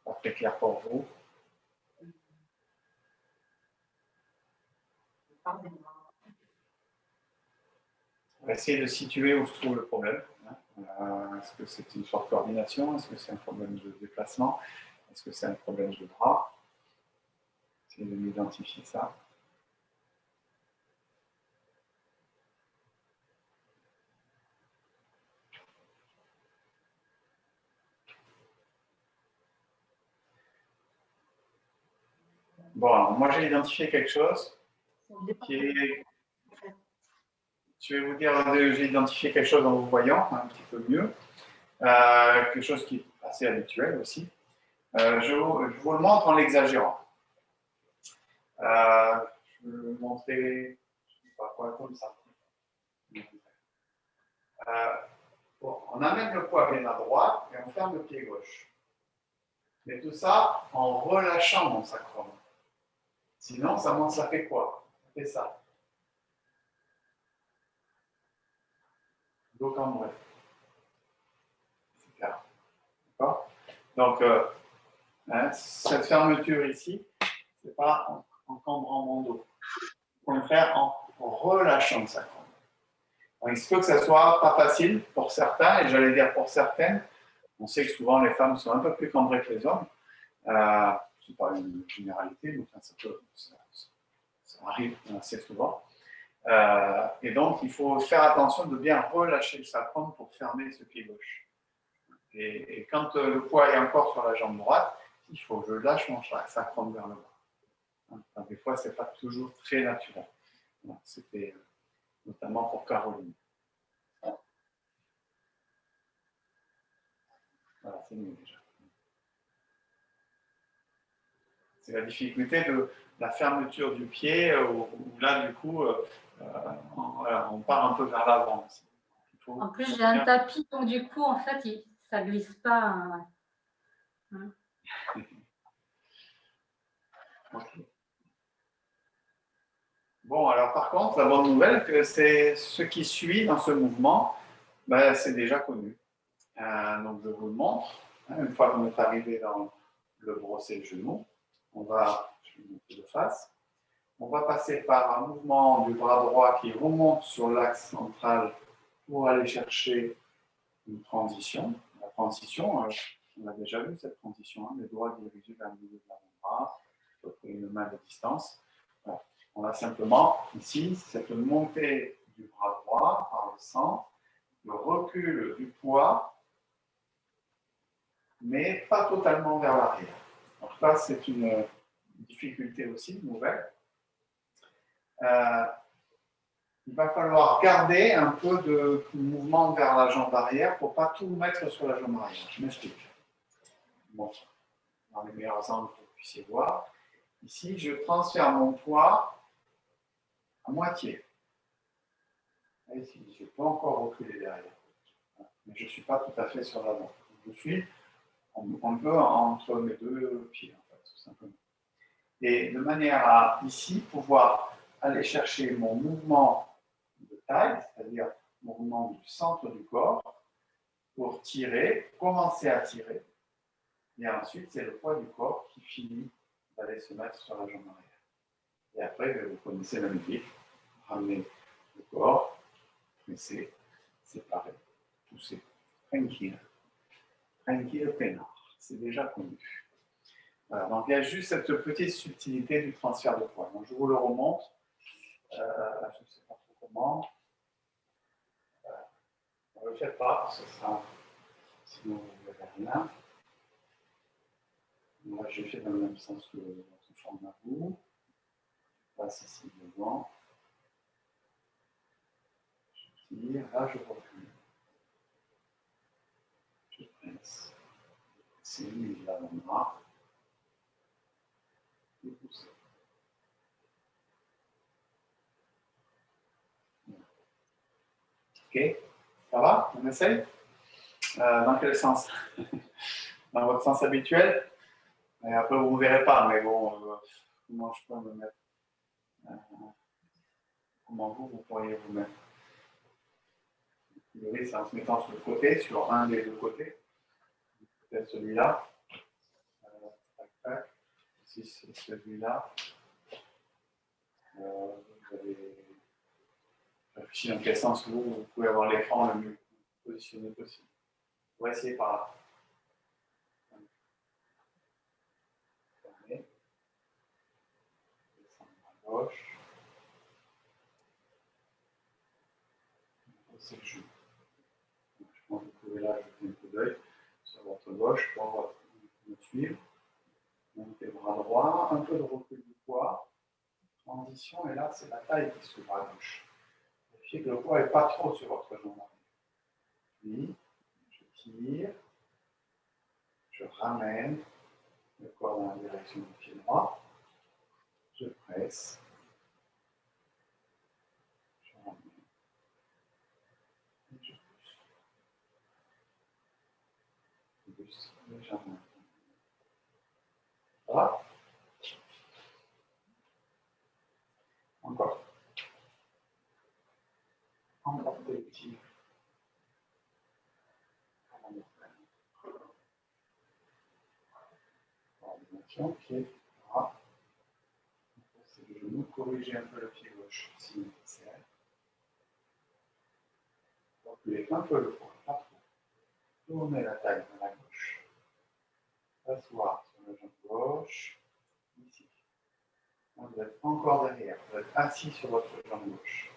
pas très claires pour vous. On va essayer de situer où se trouve le problème. Est-ce que c'est une forte coordination? Est-ce que c'est un problème de déplacement? Est-ce que c'est un problème de bras? Essayez de m'identifier ça. Bon, alors, moi j'ai identifié quelque chose qui est... Je vais vous dire, j'ai identifié quelque chose en vous voyant un petit peu mieux. Quelque chose qui est assez habituel aussi. Je vous le montre en l'exagérant. Je vais vous montrer, je ne sais pas quoi, comme ça. Bon, on amène le poids bien à droite et on ferme le pied gauche. Mais tout ça en relâchant mon sacrum. Sinon, ça fait quoi? Ça fait ça. Dos cambré. C'est clair. D'accord? Donc, cette fermeture ici, ce n'est pas en cambrant mon dos. Il faut le faire en relâchant le sacrum. Il se peut que ça soit pas facile pour certains, et j'allais dire pour certaines. On sait que souvent les femmes sont un peu plus cambrées que les hommes. Ce n'est pas une généralité, mais enfin, ça arrive assez souvent. Et donc, il faut faire attention de bien relâcher le sacrum pour fermer ce pied gauche. Et quand le poids est encore sur la jambe droite, il faut que je lâche mon sacrum vers le bas. Enfin, des fois, ce n'est pas toujours très naturel. C'était notamment pour Caroline. Voilà, c'est mieux déjà. C'est la difficulté de la fermeture du pied, où là, du coup, on part un peu vers l'avant. En plus, j'ai un tapis, donc du coup, en fait, ça ne glisse pas. Hein. Okay. Bon, alors par contre, la bonne nouvelle, que c'est ce qui suit dans ce mouvement, ben, c'est déjà connu. Donc je vous le montre. Une fois qu'on est arrivé dans le brosser le genou, on va, je vais monter de face, on va passer par un mouvement du bras droit qui remonte sur l'axe central pour aller chercher une transition. La transition, on a déjà vu cette transition, les doigts dirigés vers le milieu de l'avant-bras, une main de distance. Voilà. On a simplement ici cette montée du bras droit par le centre, le recul du poids, mais pas totalement vers l'arrière. Donc là, c'est une difficulté aussi nouvelle. Il va falloir garder un peu de mouvement vers la jambe arrière pour ne pas tout mettre sur la jambe arrière. Je m'explique. Bon, dans les meilleurs angles que vous puissiez voir. Ici, je transfère mon poids à moitié. Et ici, je peux encore reculer derrière. Mais je ne suis pas tout à fait sur l'avant. Je suis un peu entre mes deux pieds, en fait, tout simplement. Et de manière à, ici, pouvoir aller chercher mon mouvement de taille, c'est-à-dire mouvement du centre du corps, pour tirer, commencer à tirer. Et ensuite, c'est le poids du corps qui finit d'aller se mettre sur la jambe arrière. Et après, vous connaissez la musique. Ramener le corps, presser, séparer, pousser. Tranquille. Tranquille, peinard. C'est déjà connu. Voilà, donc il y a juste cette petite subtilité du transfert de poids. Donc je vous le remonte. Je ne sais pas trop comment. Ne le faites pas, ce sera, sinon vous ne verrez rien. Moi, je fais dans le même sens que votre forme à vous. Je passe ici devant. Je tire, là je recule. Je presse. C'est lui, l'avant-bras. Et pousser. Ok, ça va? On essaye? Dans quel sens? Dans votre sens habituel? Et après, vous ne me verrez pas, mais bon, comment je peux me mettre? Comment vous pourriez vous mettre? C'est en se mettant sur le côté, sur un des deux côtés. Peut-être celui-là. Tac, tac. Si c'est celui-là. Vous avez réfléchi dans quel sens vous pouvez avoir l'écran le mieux positionné possible. On va essayer par là. Fermez. Descendre à gauche. C'est le jeu. Je pense que vous pouvez là jeter un coup d'œil sur votre gauche pour me suivre. Montez le bras droit, un peu de recul du poids. Transition, et là, c'est la taille qui s'ouvre à gauche. Vérifiez que le poids n'est pas trop sur votre jambe arrière. Puis, je tire, je ramène le corps dans la direction du pied droit, je presse, je ramène, et je pousse. Je pousse légèrement. Ça va? Encore. Emportez le tir. Coordination, pied droit. C'est le genou, corrigez un peu le pied gauche si nécessaire. Reculez un peu le poids, pas trop. Tournez la taille vers la gauche. S'asseoir sur la jambe gauche. Ici. Vous êtes encore derrière. Vous êtes assis sur votre jambe gauche.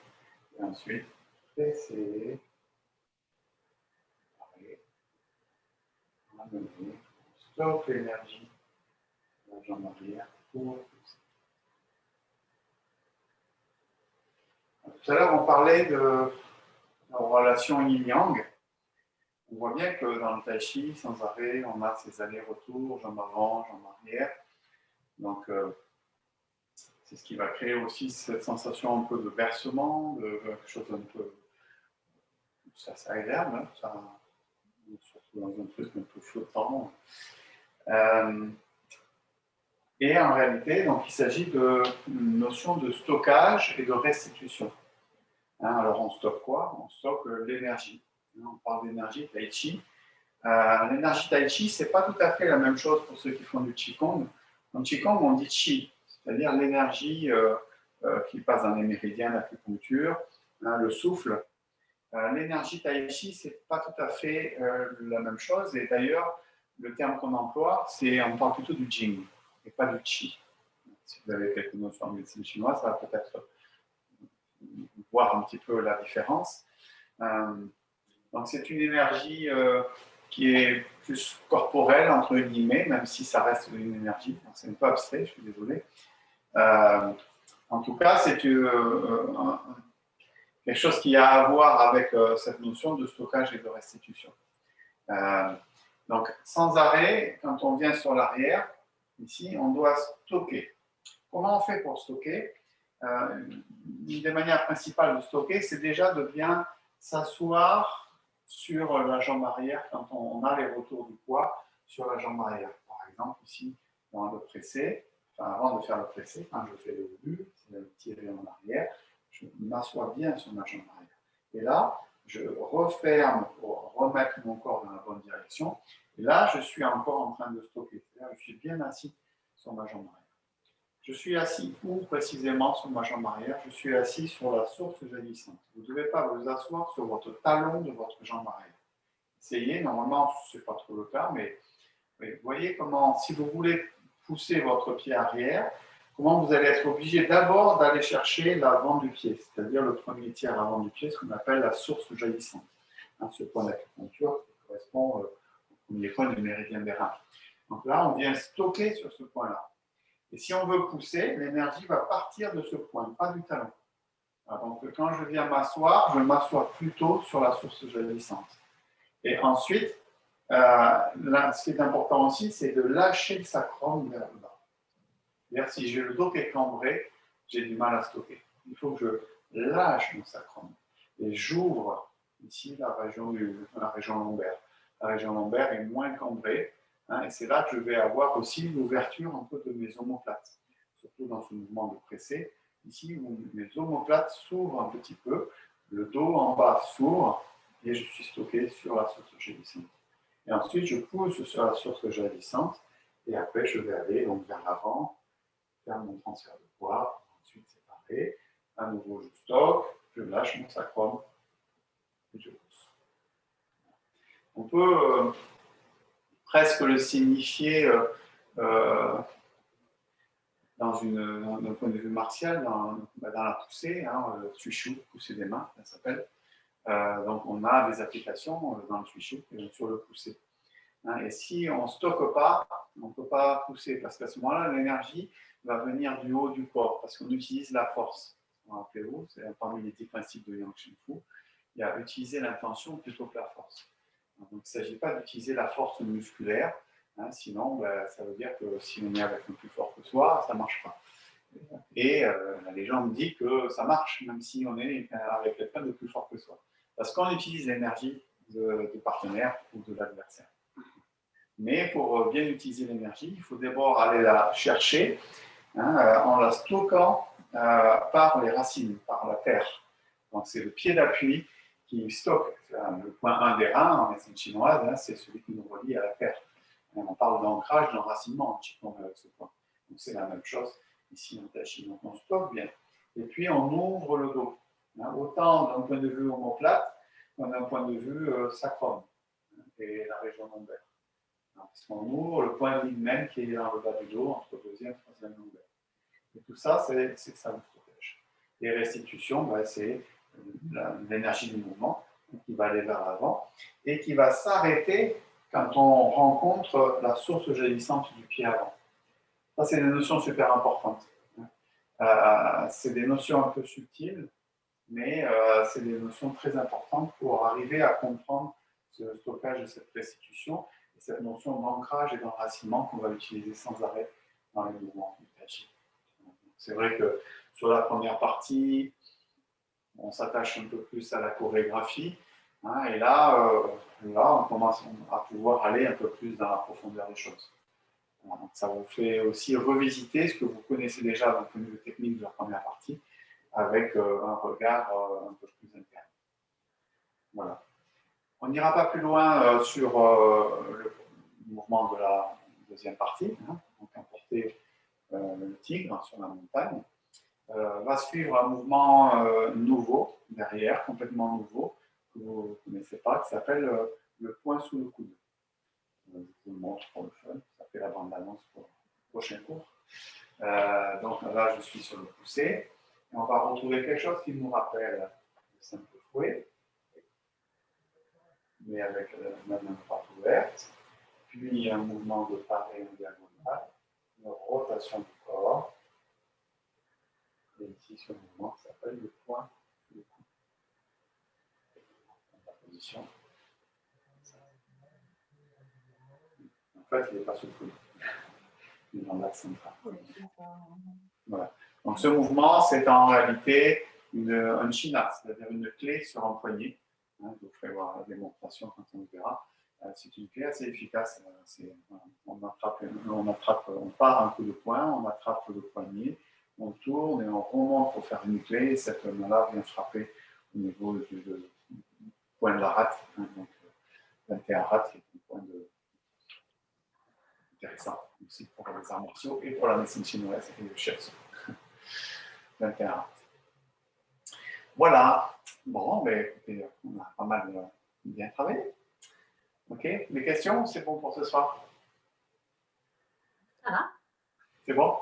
Et ensuite, pressez. Arrêtez. Ramenez. Stoppe l'énergie de la jambe arrière pour pousser. Tout à l'heure, on parlait de la relation yin-yang. On voit bien que dans le tai chi, sans arrêt, on a ces allers-retours, jambes avant, jambes arrière. Donc, c'est ce qui va créer aussi cette sensation un peu de bercement, de quelque chose un peu... C'est assez agréable, hein, ça, surtout dans un truc un peu flottant. Et en réalité, donc, il s'agit d'une notion de stockage et de restitution. Hein, alors, on stocke quoi? On stocke l'énergie. On parle d'énergie, tai chi. L'énergie tai chi, ce n'est pas tout à fait la même chose pour ceux qui font du qigong. En qigong, on dit chi, c'est-à-dire l'énergie qui passe dans les méridiens, l'acupuncture, le souffle. L'énergie tai chi, ce n'est pas tout à fait la même chose. Et d'ailleurs, le terme qu'on emploie, on parle plutôt du jing et pas du chi. Si vous avez quelques notions en médecine chinoise, ça va peut-être voir un petit peu la différence. Donc c'est une énergie qui est plus corporelle, entre guillemets, même si ça reste une énergie. C'est un peu abstrait, je suis désolé. En tout cas, c'est quelque chose qui a à voir avec cette notion de stockage et de restitution. Donc, sans arrêt, quand on vient sur l'arrière, ici, on doit stocker. Comment on fait pour stocker? Une des manières principales de stocker, c'est déjà de bien s'asseoir sur la jambe arrière quand on a les retours du poids sur la jambe arrière. Par exemple, ici, dans le pressé, avant de faire le pressé, quand je fais le début, c'est de tirer en arrière, je m'assois bien sur ma jambe arrière. Et là, je referme pour remettre mon corps dans la bonne direction. Et là, je suis encore en train de stocker. C'est-à-dire, je suis bien assis sur ma jambe arrière. Je suis assis où précisément sur ma jambe arrière? Je suis assis sur la source jaillissante. Vous ne devez pas vous asseoir sur votre talon de votre jambe arrière. Essayez, normalement, ce n'est pas trop le cas, mais vous voyez comment, si vous voulez pousser votre pied arrière, comment vous allez être obligé d'abord d'aller chercher l'avant du pied, c'est-à-dire le premier tiers avant du pied, ce qu'on appelle la source jaillissante. Ce point d'acupuncture qui correspond au premier point du méridien des reins. Donc là, on vient stocker sur ce point-là. Et si on veut pousser, l'énergie va partir de ce point, pas du talon. Donc quand je viens m'asseoir, je m'assois plutôt sur la source jaillissante. Et ensuite, ce qui est important aussi, c'est de lâcher le sacrum vers le bas. C'est-à-dire, si j'ai le dos qui est cambré, j'ai du mal à stocker. Il faut que je lâche mon sacrum et j'ouvre ici la région lombaire. La région lombaire est moins cambrée, et c'est là que je vais avoir aussi l'ouverture un peu de mes omoplates, surtout dans ce mouvement de pressé. Ici, où mes omoplates s'ouvrent un petit peu, le dos en bas s'ouvre et je suis stocké sur la source jaillissante. Et ensuite, je pousse sur la source jaillissante et après, je vais aller donc vers l'avant, faire mon transfert de poids, ensuite séparer. À nouveau, je stocke, je lâche mon sacrum et je pousse. On peut presque le signifier d'un point de vue martial, dans la poussée, le tuishu, pousser des mains, ça s'appelle. Donc on a des applications dans le tuishu sur le pousser. Et si on ne stocke pas, on ne peut pas pousser, parce qu'à ce moment-là, l'énergie va venir du haut du corps, parce qu'on utilise la force. Rappelez-vous, c'est parmi les 10 principes de Yang Shen Fu, il y a utiliser l'intention plutôt que la force. Donc il ne s'agit pas d'utiliser la force musculaire, sinon ça veut dire que si on est avec un plus fort que soi, ça ne marche pas. Et les gens me disent que ça marche, même si on est avec quelqu'un de plus fort que soi. Parce qu'on utilise l'énergie du partenaire ou de l'adversaire. Mais pour bien utiliser l'énergie, il faut d'abord aller la chercher en la stockant par les racines, par la terre. Donc c'est le pied d'appui qui stocke. Le point 1 des reins en médecine chinoise, c'est celui qui nous relie à la terre. On parle d'ancrage, d'enracinement en Qigong avec ce point. Donc c'est la même chose ici en Tai Chi. Donc on stocke bien. Et puis on ouvre le dos. Autant d'un point de vue omoplate, d'un point de vue sacrum et la région lombaire. Parce qu'on ouvre le point vide même qui est dans le bas du dos, entre le deuxième et le troisième lombaire. Et tout ça, c'est ça le stockage. Les restitutions, c'est l'énergie du mouvement qui va aller vers l'avant et qui va s'arrêter quand on rencontre la source jaillissante du pied avant. Ça, c'est des notions super importantes. C'est des notions un peu subtiles, mais c'est des notions très importantes pour arriver à comprendre ce stockage et cette restitution, et cette notion d'ancrage et d'enracinement qu'on va utiliser sans arrêt dans les mouvements du Tai Chi. C'est vrai que sur la première partie, on s'attache un peu plus à la chorégraphie, et là, on commence à pouvoir aller un peu plus dans la profondeur des choses. Donc ça vous fait aussi revisiter ce que vous connaissez déjà d'un point de vue technique de la première partie, avec un regard un peu plus interne. Voilà. On n'ira pas plus loin sur le mouvement de la deuxième partie, hein, donc importer le tigre sur la montagne. Va suivre un mouvement nouveau derrière, complètement nouveau, que vous ne connaissez pas, qui s'appelle le point sous le coude. Je vous le montre pour le fun, ça fait la bande-annonce pour le prochain cours. Donc là, je suis sur le poussé, et on va retrouver quelque chose qui nous rappelle le simple fouet, mais avec la même porte ouverte, puis un mouvement de part et en diagonale, une rotation du corps, et ici ce mouvement qui s'appelle le point sous le coude. La position. En fait, il n'est pas sous le coude. Il est dans l'axe central. Voilà. Donc, ce mouvement, c'est en réalité un china, c'est-à-dire une clé sur un poignet. Hein, je vous ferai voir la démonstration quand on le verra. C'est une clé assez efficace. On part un coup de poing, on attrape le poignet, on tourne et on remonte pour faire une clé. Et cette main-là vient frapper au niveau du point de la rate. Hein, donc, 21 rate, c'est un point intéressant aussi pour les arts martiaux et pour la médecine chinoise et le shiatsu. 21 rate. Voilà. Bon, ben, écoutez, on a pas mal bien travaillé. Ok, les questions, c'est bon pour ce soir? Ça va? C'est bon?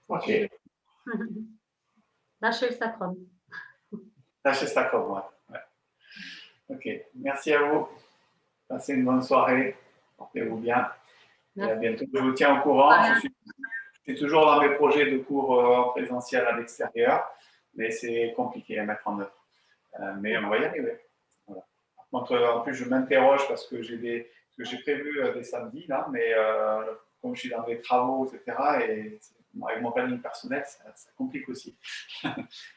Ok. Lâchez le sacrum. Lâchez ça comme moi. Ouais. Ok, merci à vous. Passez une bonne soirée. Portez-vous bien. Et à bientôt. Je vous tiens au courant. Je suis toujours dans mes projets de cours en présentiel à l'extérieur, mais c'est compliqué à mettre en œuvre. Mais on va y arriver. Voilà. Par contre, en plus, je m'interroge parce que j'ai prévu des samedis, là, mais comme je suis dans des travaux, etc., et avec mon planning personnel, ça complique aussi.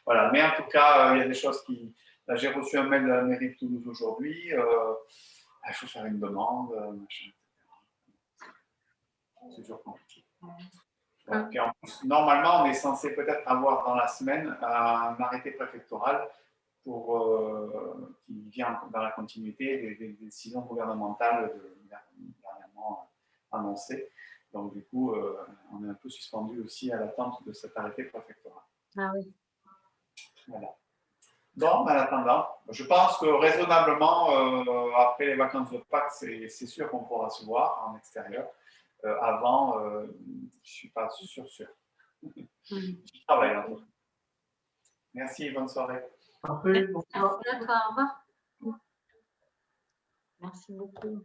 Voilà. Mais en tout cas, il y a des choses qui. Là, j'ai reçu un mail de la mairie de Toulouse aujourd'hui. Il faut faire une demande, machin, etc. C'est toujours compliqué. Ouais. Puis en plus, normalement, on est censé peut-être avoir dans la semaine un arrêté préfectoral qui vient dans la continuité des décisions gouvernementales dernièrement annoncées. Donc, du coup, on est un peu suspendu aussi à l'attente de cet arrêté préfectoral. Ah oui. Voilà. Bon, en attendant, je pense que raisonnablement, après les vacances de Pâques, c'est sûr qu'on pourra se voir en extérieur. Avant, je ne suis pas sûr. Je travaille en tout cas. Merci, bonne soirée. Parfait. Merci à toi, au revoir. Merci beaucoup.